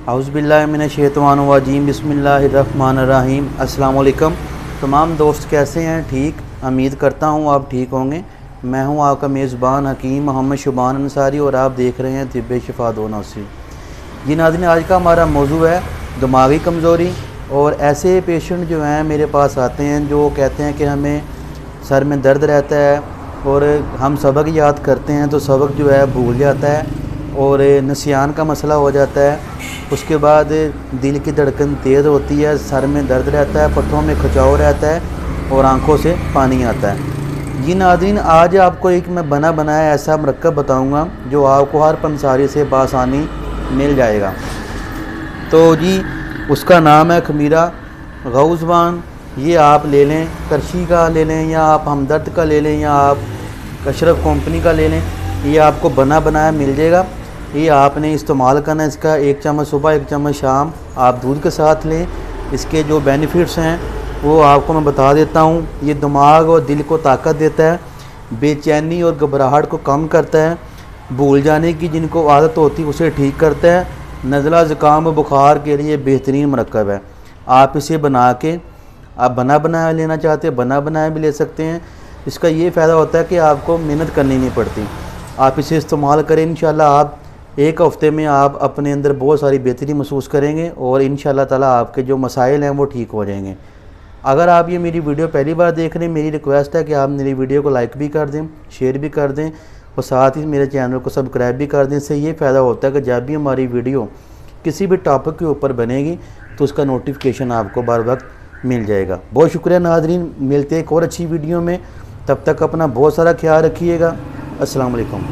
औज़ुबिल्लाहि मिनश्शैतानिर्रजीम बिस्मिल्लाहिर्रहमानिर्रहीम। अस्सलाम वालेकुम। तमाम दोस्त कैसे हैं? ठीक, उम्मीद करता हूँ आप ठीक होंगे। मैं हूँ आपका मेज़बान हकीम मोहम्मद शुबान अंसारी और आप देख रहे हैं तिब्बे शिफा 289। जी नाज़रीन, आज का हमारा मौजू है दिमागी कमज़ोरी। और ऐसे पेशेंट जो हैं मेरे पास आते हैं जो कहते हैं कि हमें सर में दर्द रहता है और हम सबक याद करते हैं तो सबक जो है भूल जाता है और नसियान का मसला हो जाता है। उसके बाद दिल की धड़कन तेज़ होती है, सर में दर्द रहता है, पट्टों में खिंचाव रहता है और आंखों से पानी आता है। जी नाज़रीन, आज आपको एक मैं बना बनाया ऐसा मरकब बताऊंगा जो आपको हर पंसारी से बासानी मिल जाएगा। तो जी उसका नाम है खमीरा गौज़वान। ये आप ले लें, करशी का ले लें या आप हमदर्द का ले लें या आप अशरफ कंपनी का ले लें। ये आपको बना बनाया मिल जाएगा। ये आपने इस्तेमाल करना है। इसका 1 चम्मच सुबह 1 चम्मच शाम आप दूध के साथ लें। इसके जो बेनिफिट्स हैं वो आपको मैं बता देता हूँ। ये दिमाग और दिल को ताकत देता है, बेचैनी और घबराहट को कम करता है, भूल जाने की जिनको आदत होती है उसे ठीक करता है, नज़ला ज़ुकाम बुखार के लिए बेहतरीन मरकब है। आप इसे बना के आप बना बनाया लेना चाहते हैं बना बनाया भी ले सकते हैं। इसका ये फ़ायदा होता है कि आपको मेहनत करनी नहीं पड़ती। आप इसे इस्तेमाल करें, इंशाल्लाह आप एक हफ़्ते में आप अपने अंदर बहुत सारी बेहतरी महसूस करेंगे और इंशाल्लाह ताला आपके जो मसाइल हैं वो ठीक हो जाएंगे। अगर आप ये मेरी वीडियो पहली बार देख रहे हैं, मेरी रिक्वेस्ट है कि आप मेरी वीडियो को लाइक भी कर दें, शेयर भी कर दें और साथ ही मेरे चैनल को सब्सक्राइब भी कर दें। इससे ये फ़ायदा होता है कि जब भी हमारी वीडियो किसी भी टॉपिक के ऊपर बनेगी तो उसका नोटिफिकेशन आपको बर वक्त मिल जाएगा। बहुत शुक्रिया नाज़रीन, मिलते हैं एक और अच्छी वीडियो में। तब तक अपना बहुत सारा ख्याल रखिएगा। अस्सलाम वालेकुम।